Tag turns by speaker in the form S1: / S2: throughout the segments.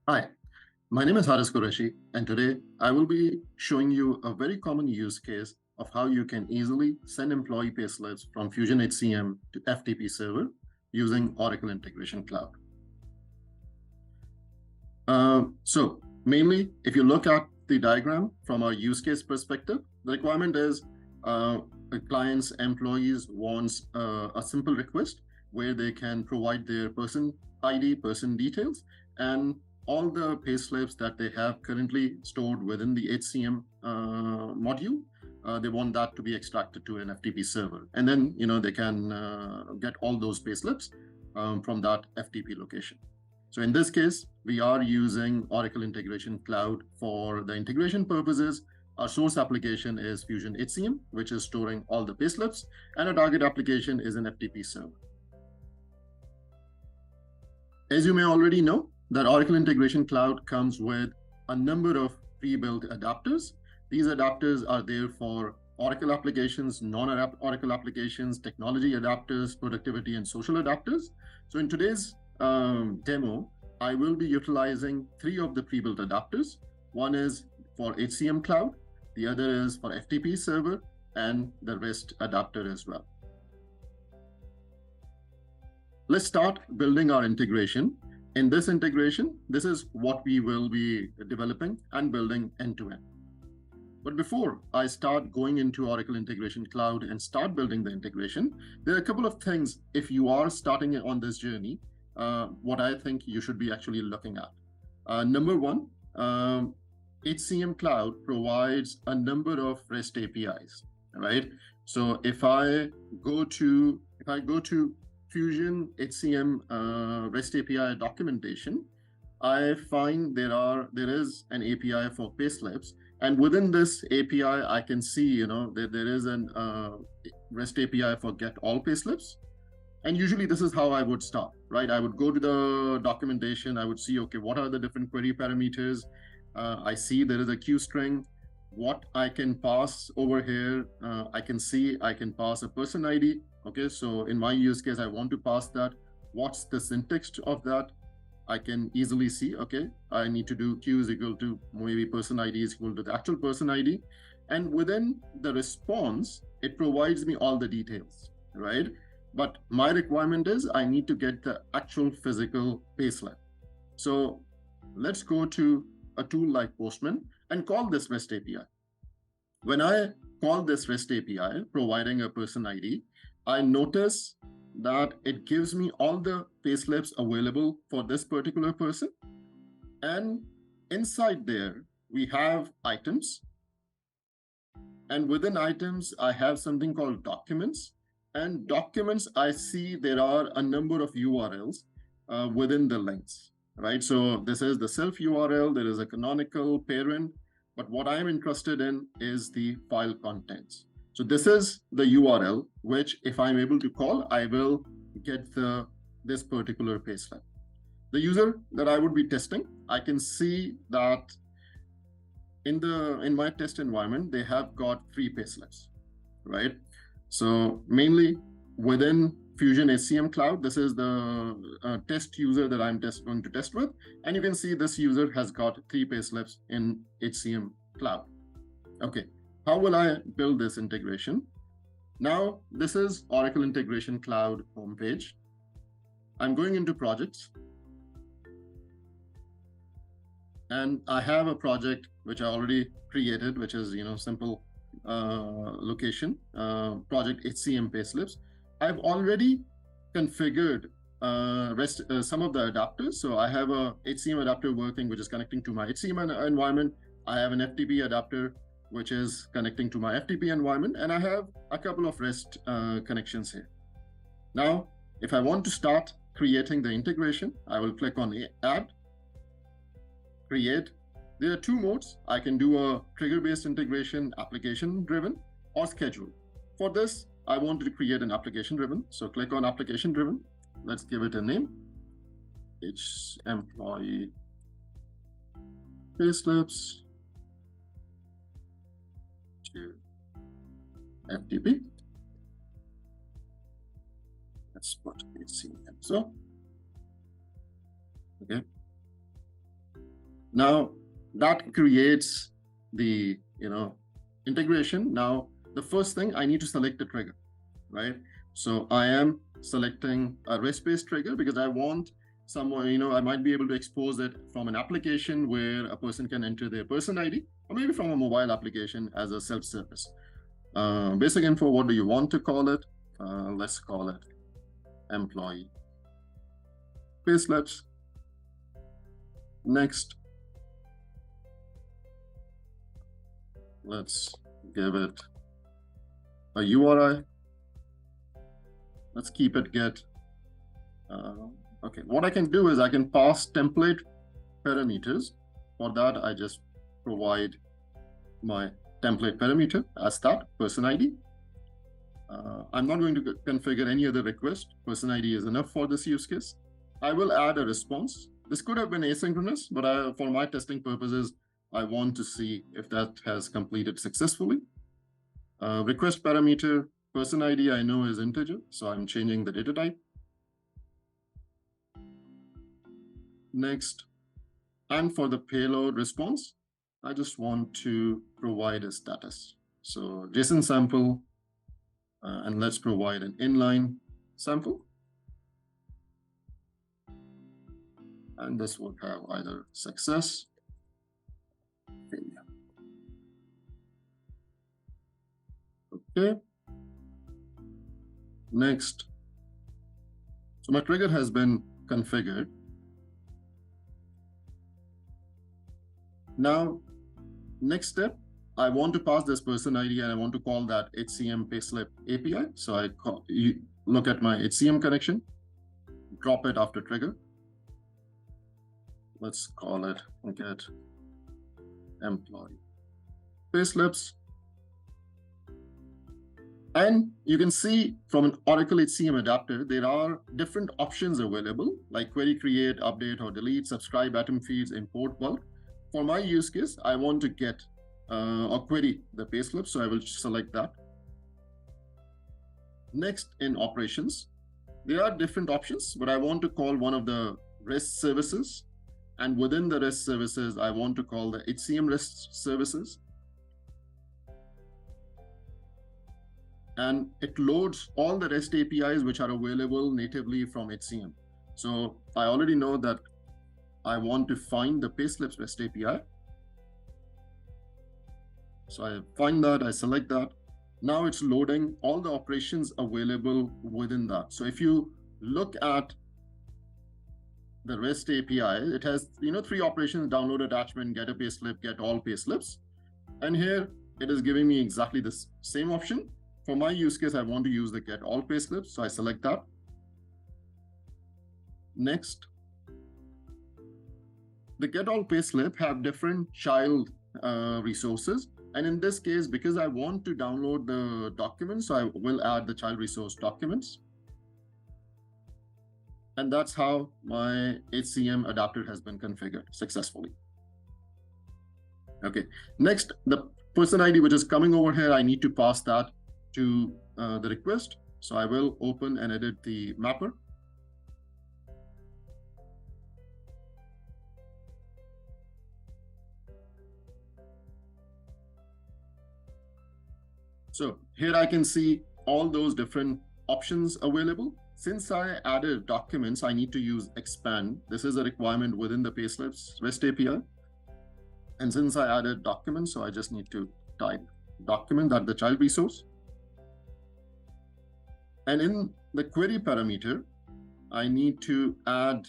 S1: Hi, my name is Qureshi, and today I will be showing you a very common use case of how you can easily send employee payslips from Fusion HCM to FTP server using Oracle Integration Cloud. So mainly, if you look at the diagram from our use case perspective, the requirement is a client's employees wants a simple request where they can provide their person ID, person details, and all the payslips that they have currently stored within the HCM module. They want that to be extracted to an FTP server, and then they can get all those payslips from that FTP location. So in this case, we are using Oracle Integration Cloud for the integration purposes. Our source application is Fusion HCM, which is storing all the payslips, and our target application is an FTP server. As you may already know, that Oracle Integration Cloud comes with a number of pre-built adapters. These adapters are there for Oracle applications, non-Oracle applications, technology adapters, productivity, and social adapters. So in today's demo, I will be utilizing 3 of the pre-built adapters. One is for HCM Cloud, the other is for FTP server, and the REST adapter as well. Let's start building our integration. In this integration, this is what we will be developing and building end-to-end. But before I start going into Oracle Integration Cloud and start building the integration, there are a couple of things if you are starting on this journey, what I think you should be actually looking at. Number one, HCM Cloud provides a number of REST APIs, right? So if I go to Fusion HCM REST API documentation, I find there is an API for payslips, and within this API, I can see that there is an REST API for get all payslips. And usually this is how I would start, right? I would go to the documentation. I would see, okay, what are the different query parameters? I see there is a queue string. What I can pass over here, I can see I can pass a person ID. Okay, so in my use case, I want to pass that. What's the syntax of that? I can easily see, okay, I need to do Q is equal to maybe person ID is equal to the actual person ID. And within the response, it provides me all the details, right? But my requirement is I need to get the actual physical payslip. So let's go to a tool like Postman and call this REST API. When I call this REST API, providing a person ID, I notice that it gives me all the payslips available for this particular person. And inside there, we have items. And within items, I have something called documents. And documents, I see there are a number of URLs within the links, right? So this is the self URL, there is a canonical parent, but what I'm interested in is the file contents. So this is the URL, which if I'm able to call, I will get this particular payslip. The user that I would be testing, I can see that in my test environment, they have got 3 payslips, right? So mainly within Fusion HCM Cloud, this is the test user that I'm going to test with. And you can see this user has got 3 payslips in HCM Cloud. Okay, how will I build this integration? Now, this is Oracle Integration Cloud homepage. I'm going into projects. And I have a project which I already created, which is, simple location, project HCM payslips. I've already configured some of the adapters. So I have a HCM adapter working, which is connecting to my HCM environment. I have an FTP adapter, which is connecting to my FTP environment. And I have a couple of REST connections here. Now, if I want to start creating the integration, I will click on Add, Create. There are 2 modes. I can do a trigger-based integration, application-driven, or schedule. For this, I wanted to create an application-driven. So click on application-driven. Let's give it a name. Employee payslips to FTP. Let's put HCM. So, okay. Now that creates the integration. Now the first thing, I need to select a trigger, right? So I am selecting a REST-based trigger because I want someone, I might be able to expose it from an application where a person can enter their person ID, or maybe from a mobile application as a self-service. Basic info, what do you want to call it? Let's call it employee payslips. Next, let's give it a URI. Let's keep it get. Okay, what I can do is I can pass template parameters. For that, I just provide my template parameter as that person ID. I'm not going to configure any other request. Person ID is enough for this use case. I will add a response. This could have been asynchronous, but for my testing purposes, I want to see if that has completed successfully. Request parameter, person ID I know is integer, so I'm changing the data type. Next, and for the payload response, I just want to provide a status. So JSON sample, and let's provide an inline sample. And this would have either success, failure. Okay. Next. So my trigger has been configured. Now, next step, I want to pass this person ID and I want to call that HCM payslip API. So you look at my HCM connection, drop it after trigger. Let's call it get employee payslips. And you can see from an Oracle HCM adapter, there are different options available, like query create, update or delete, subscribe atom feeds, import bulk. For my use case, I want to get or query the payslip, so I will select that. Next, in operations, there are different options, but I want to call one of the REST services. And within the REST services, I want to call the HCM REST services. And it loads all the REST APIs which are available natively from HCM. So I already know that I want to find the Payslips REST API. So I find that, I select that. Now it's loading all the operations available within that. So if you look at the REST API, it has 3 operations: download attachment, get a payslip, get all payslips. And here it is giving me exactly the same option. For my use case, I want to use the get all payslips, so I select that. Next, the get all payslip have different child resources. And in this case, because I want to download the documents, so I will add the child resource documents. And that's how my HCM adapter has been configured successfully. Okay, next, the person ID which is coming over here, I need to pass that to the request. So I will open and edit the mapper. So here I can see all those different options available. Since I added documents, I need to use expand. This is a requirement within the Payslips REST API. And since I added documents, so I just need to type document, that the child resource. And in the query parameter, I need to add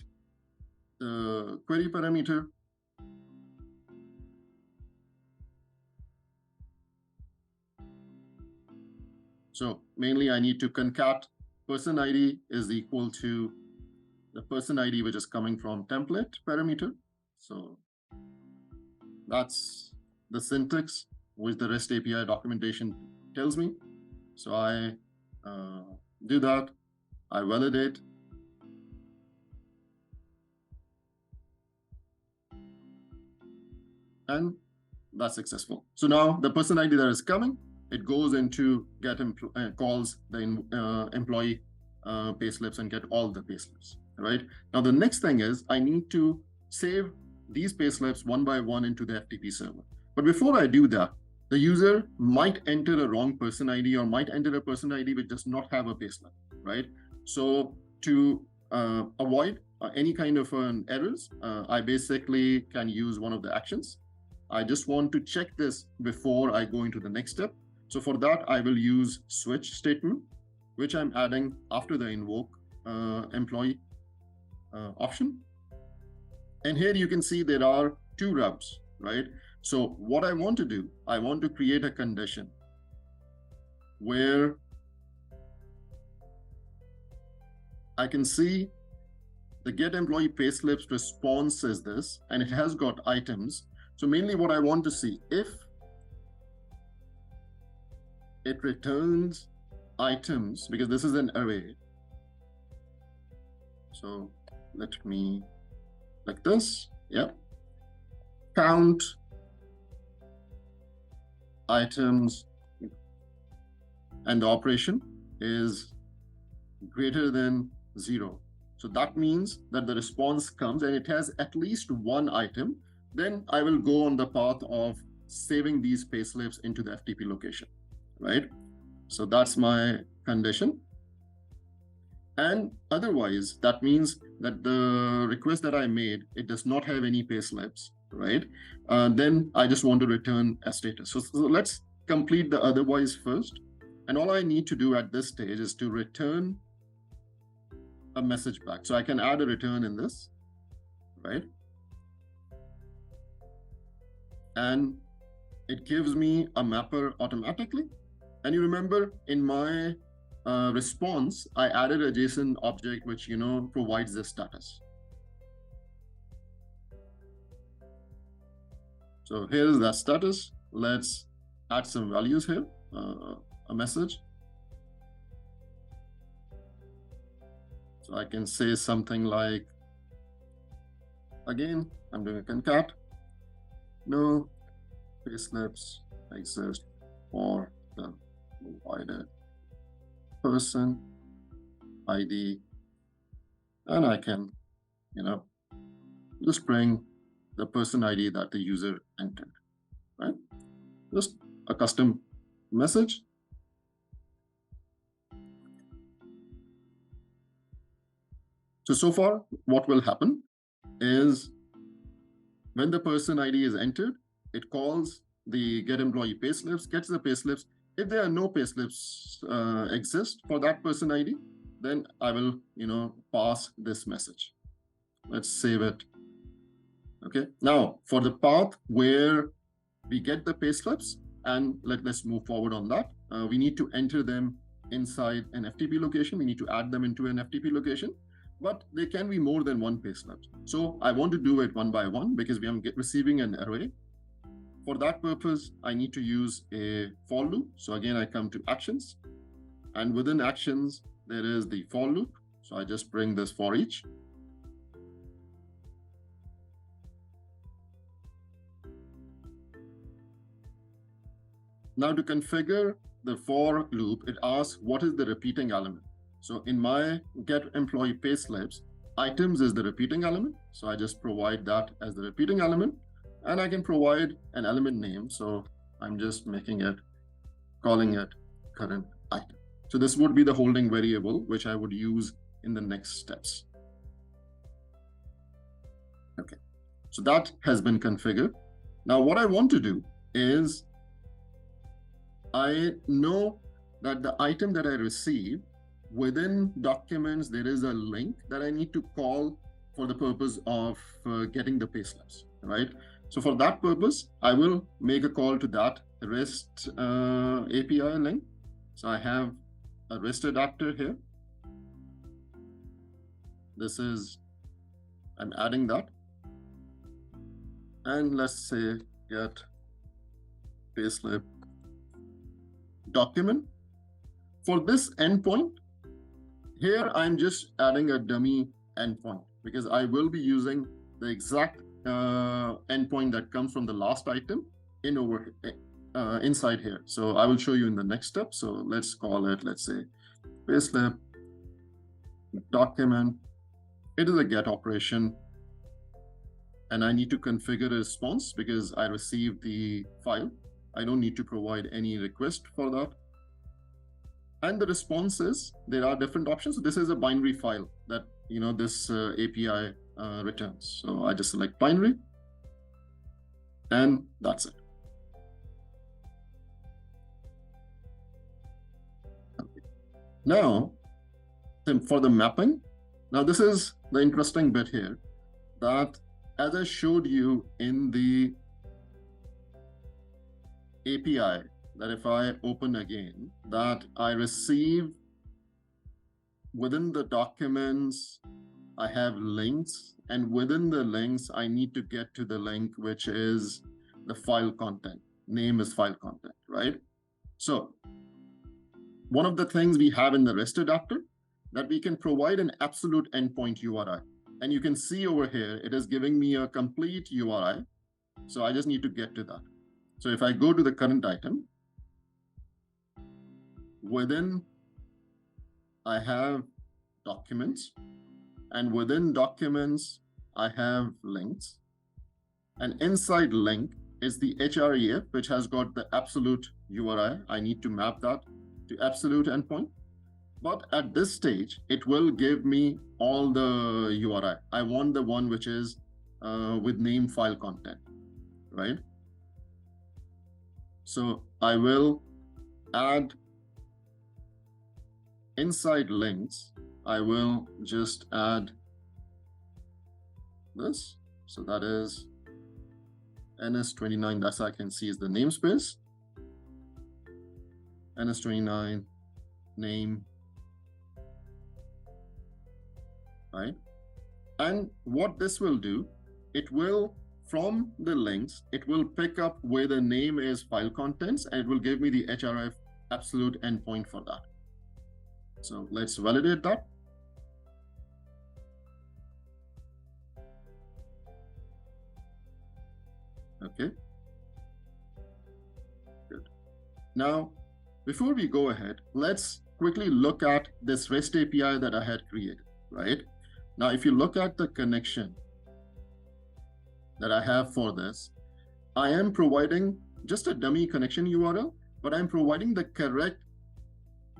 S1: the query parameter. So mainly I need to concat person ID is equal to the person ID which is coming from template parameter. So that's the syntax which the REST API documentation tells me. So I do that, I validate. And that's successful. So now the person ID that is coming, it goes into get calls the employee payslips and get all the payslips, right? Now the next thing is I need to save these payslips one by one into the FTP server. But before I do that, the user might enter a wrong person ID or might enter a person ID which does not have a payslip, right? So to avoid any kind of errors, I basically can use one of the actions. I just want to check this before I go into the next step. So for that, I will use switch statement, which I'm adding after the invoke employee option. And here you can see there are two routes, right? So what I want to do, I want to create a condition where I can see the get employee payslips response is this, and it has got items. So mainly what I want to see, if it returns items, because this is an array. So let me, like this, yeah. Count items, and the operation is greater than 0. So that means that the response comes and it has at least one item. Then I will go on the path of saving these payslips into the FTP location, right? So that's my condition. And otherwise, that means that the request that I made, it does not have any payslips, right? Then I just want to return a status. So let's complete the otherwise first. And all I need to do at this stage is to return a message back. So I can add a return in this, right? And it gives me a mapper automatically. And you remember in my response, I added a JSON object which, provides the status. So here's the status. Let's add some values here, a message. So I can say something like, again, I'm doing a concat. No payslips exist for the provided person ID. And I can, just bring the person ID that the user entered, right? Just a custom message. So far, what will happen is when the person ID is entered, it calls the get employee payslips, gets the payslips. If there are no payslips exist for that person ID, then I will, pass this message. Let's save it. Okay. Now for the path where we get the payslips, and let's move forward on that. We need to enter them inside an FTP location. We need to add them into an FTP location. But there can be more than one payslip. So I want to do it one by one because we are receiving an array. For that purpose, I need to use a for loop. So again, I come to actions, and within actions, there is the for loop. So I just bring this for each. Now to configure the for loop, it asks what is the repeating element. So in my get employee payslips, items is the repeating element. So I just provide that as the repeating element, and I can provide an element name. So I'm just calling it current item. So this would be the holding variable, which I would use in the next steps. Okay, so that has been configured. Now what I want to do is, I know that the item that I received, within documents, there is a link that I need to call for the purpose of getting the payslips, right? So for that purpose, I will make a call to that REST API link. So I have a REST adapter here. I'm adding that. And let's say get payslip document. For this endpoint, here I'm just adding a dummy endpoint because I will be using the exact endpoint that comes from the last item inside here. So I will show you in the next step. So let's call it, let's say, payslip document. It is a get operation. and I need to configure a response because I received the file. I don't need to provide any request for that. And the response is, there are different options. So this is a binary file that this API returns. So I just select binary, and that's it. Okay. Now, for the mapping, now this is the interesting bit here, that as I showed you in the API, that if I open again, that I receive within the documents, I have links, and within the links, I need to get to the link, which is the file content. Name is file content, right? So one of the things we have in the REST adapter, that we can provide an absolute endpoint URI. And you can see over here, it is giving me a complete URI. So I just need to get to that. So if I go to the current item, within I have documents, and within documents, I have links. And inside link is the href, which has got the absolute URI. I need to map that to absolute endpoint. But at this stage, it will give me all the URI. I want the one which is with name file content, right? So I will add inside links. I will just add this. So that is NS29. That's I can see is the namespace. NS29 name. Right? And what this will do, it will, from the links, it will pick up where the name is file contents, and it will give me the href absolute endpoint for that. So let's validate that. Okay. Good. Now, before we go ahead, let's quickly look at this REST API that I had created, right? Now, if you look at the connection that I have for this, I am providing just a dummy connection URL, but I'm providing the correct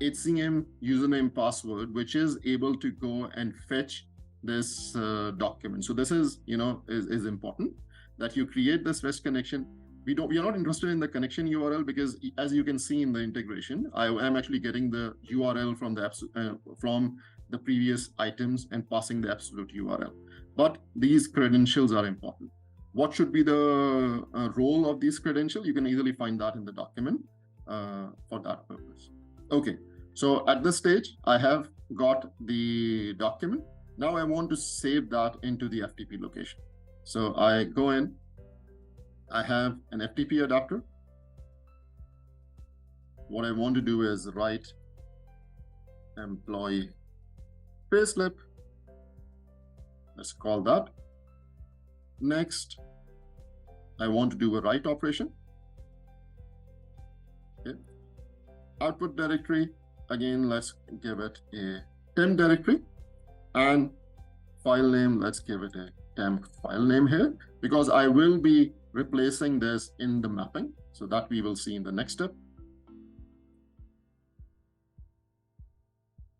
S1: HCM username password, which is able to go and fetch this document. So this is, is important that you create this REST connection. We are not interested in the connection URL because, as you can see in the integration, I am actually getting the URL from the previous items and passing the absolute URL. But these credentials are important. What should be the role of these credentials? You can easily find that in the document for that purpose. Okay, so at this stage, I have got the document. Now I want to save that into the FTP location. So I go in, I have an FTP adapter. What I want to do is write employee payslip. Let's call that. Next, I want to do a write operation. Okay. Output directory, again, let's give it a temp directory, and file name, let's give it a temp file name here, because I will be replacing this in the mapping. So that we will see in the next step.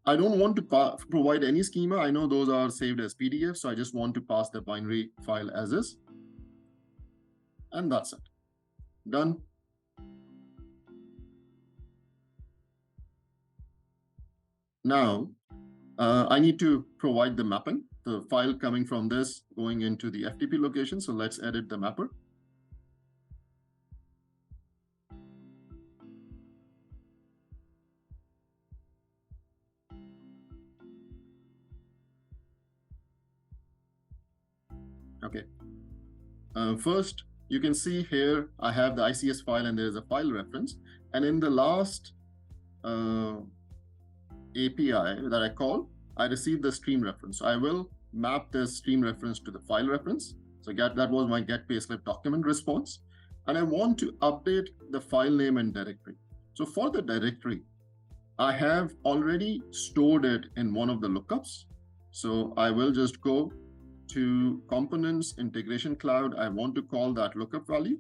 S1: I don't want to provide any schema. I know those are saved as PDF, so I just want to pass the binary file as is. And that's it. Done. Now, I need to provide the mapping, the file coming from this going into the FTP location. So let's edit the mapper. Okay. First, you can see here, I have the ICS file and there's a file reference. And in the last API that I call, I received the stream reference. So I will map the stream reference to the file reference. So that was my get payslip document response. And I want to update the file name and directory. So for the directory, I have already stored it in one of the lookups. So I will just go to components integration cloud, I want to call that lookup value.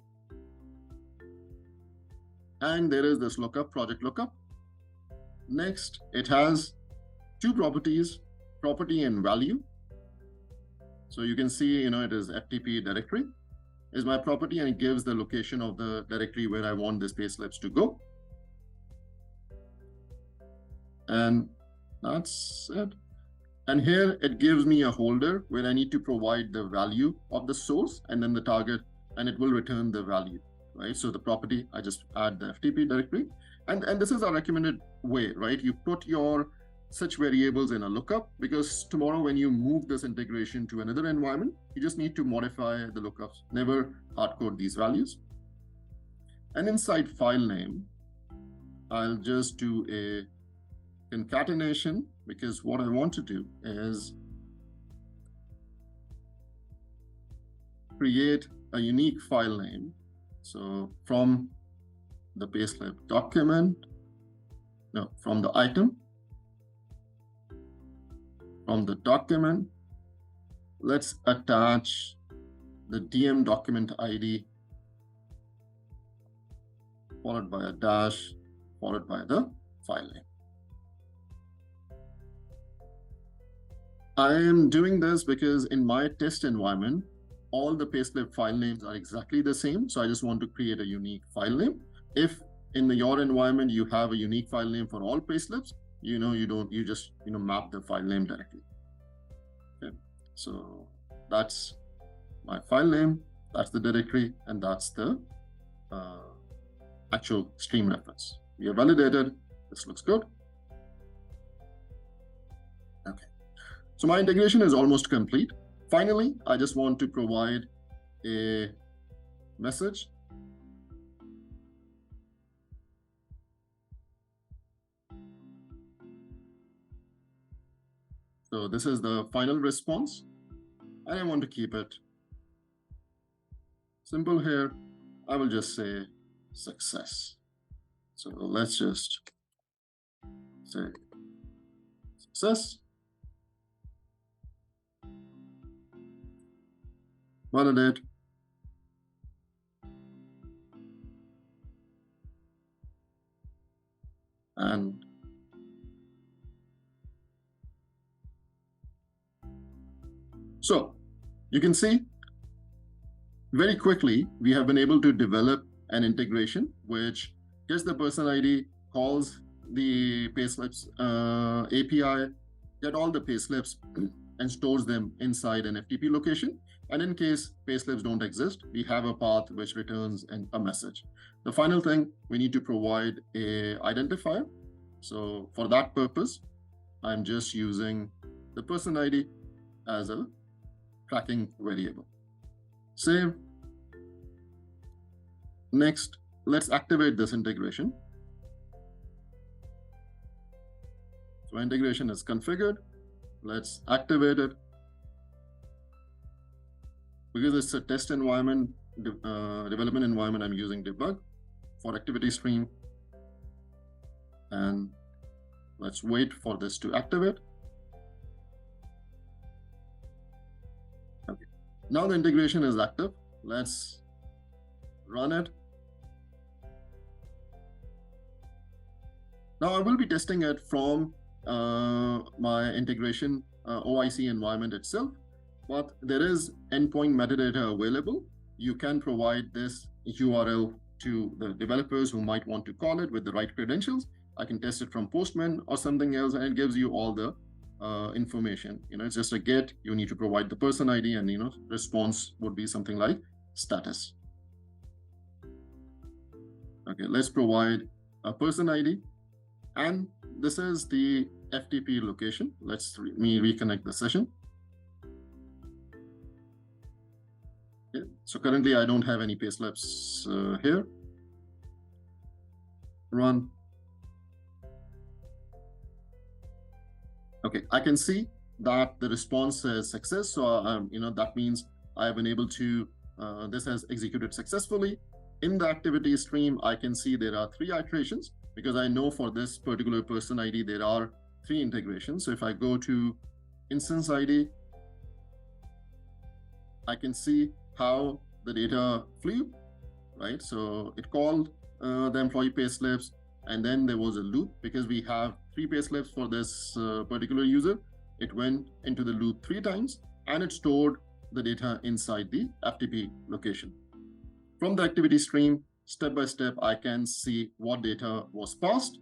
S1: And there is this lookup, project lookup. Next, it has two properties, property and value. So you can see, it is FTP directory is my property, and it gives the location of the directory where I want this payslips to go. And that's it. And here it gives me a holder where I need to provide the value of the source and then the target, and it will return the value, right? So the property, I just add the FTP directory. And this is our recommended way, right? You put your such variables in a lookup, because tomorrow when you move this integration to another environment, you just need to modify the lookups, never hardcode these values. And inside file name, I'll just do a concatenation, because what I want to do is create a unique file name. So from the payslip document, no, from the item, from the document, let's attach the DM document ID followed by a dash, followed by the file name. I am doing this because in my test environment, all the payslip file names are exactly the same. So I just want to create a unique file name. If in your environment, you have a unique file name for all payslips, you just map the file name directly. Okay. So that's my file name, that's the directory, and that's the actual stream reference. We have validated, this looks good. Okay. So my integration is almost complete. Finally, I just want to provide a message. So this is the final response, and I want to keep it simple here. I will just say success. So let's just say success. Validate. And so you can see very quickly, we have been able to develop an integration which gets the person ID, calls the payslips API, get all the payslips and stores them inside an FTP location. And in case payslips don't exist, we have a path which returns a message. The final thing, we need to provide a identifier. So for that purpose, I'm just using the person ID as a tracking variable. Save. Next, let's activate this integration. So integration is configured. Let's activate it. Because it's a test environment, development environment, I'm using debug for activity stream. And let's wait for this to activate. Okay. Now the integration is active. Let's run it. Now I will be testing it from my integration OIC environment itself, but there is endpoint metadata available. You can provide this URL to the developers who might want to call it with the right credentials. I can test it from Postman or something else, and it gives you all the information. It's just a get. You need to provide the person ID, and response would be something like status. Okay, let's provide a person ID, and this is the FTP location. Let's reconnect the session. Okay, so currently I don't have any payslips here. Run. Okay, I can see that the response says success. So that means I have been able to. This has executed successfully. In the activity stream, I can see there are 3 iterations, because I know for this particular person ID, there are 3 integrations. So if I go to instance ID, I can see how the data flew, right? So it called the employee payslips, and then there was a loop because we have 3 payslips for this particular user. It went into the loop 3 times, and it stored the data inside the FTP location. From the activity stream, step by step, I can see what data was passed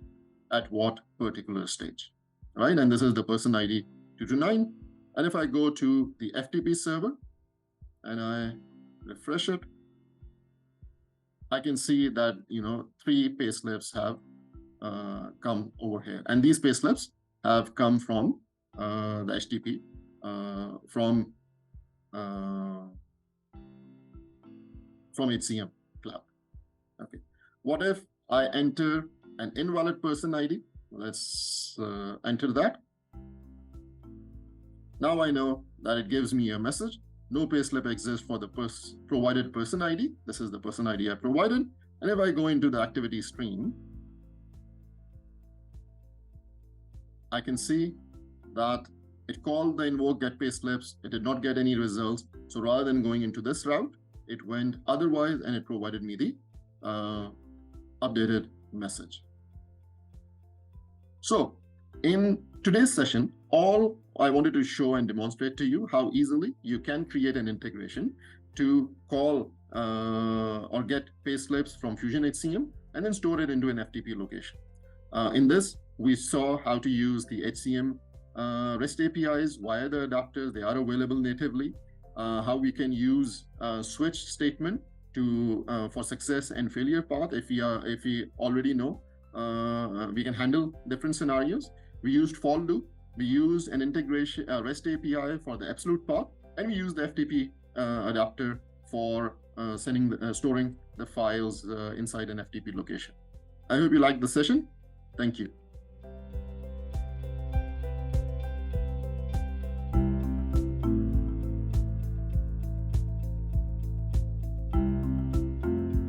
S1: at what particular stage, right? And this is the person ID 229. And if I go to the FTP server and I refresh it, I can see that 3 payslips have come over here, and these payslips have come from the HTTP from HCM cloud. Okay. What if I enter an invalid person ID? Let's enter that. Now I know that it gives me a message. No payslip exists for the provided person ID. This is the person ID I provided. And if I go into the activity stream, I can see that it called the invoke get payslips. It did not get any results. So rather than going into this route, it went otherwise, and it provided me the updated message. So in today's session, all I wanted to show and demonstrate to you how easily you can create an integration to call or get payslips from Fusion HCM and then store it into an FTP location. In this, we saw how to use the HCM REST APIs via the adapters. They are available natively. How we can use switch statement to for success and failure path. If we already know, we can handle different scenarios. We used for loop. We used an integration REST API for the absolute path, and we used the FTP adapter for storing the files inside an FTP location. I hope you liked the session. Thank you.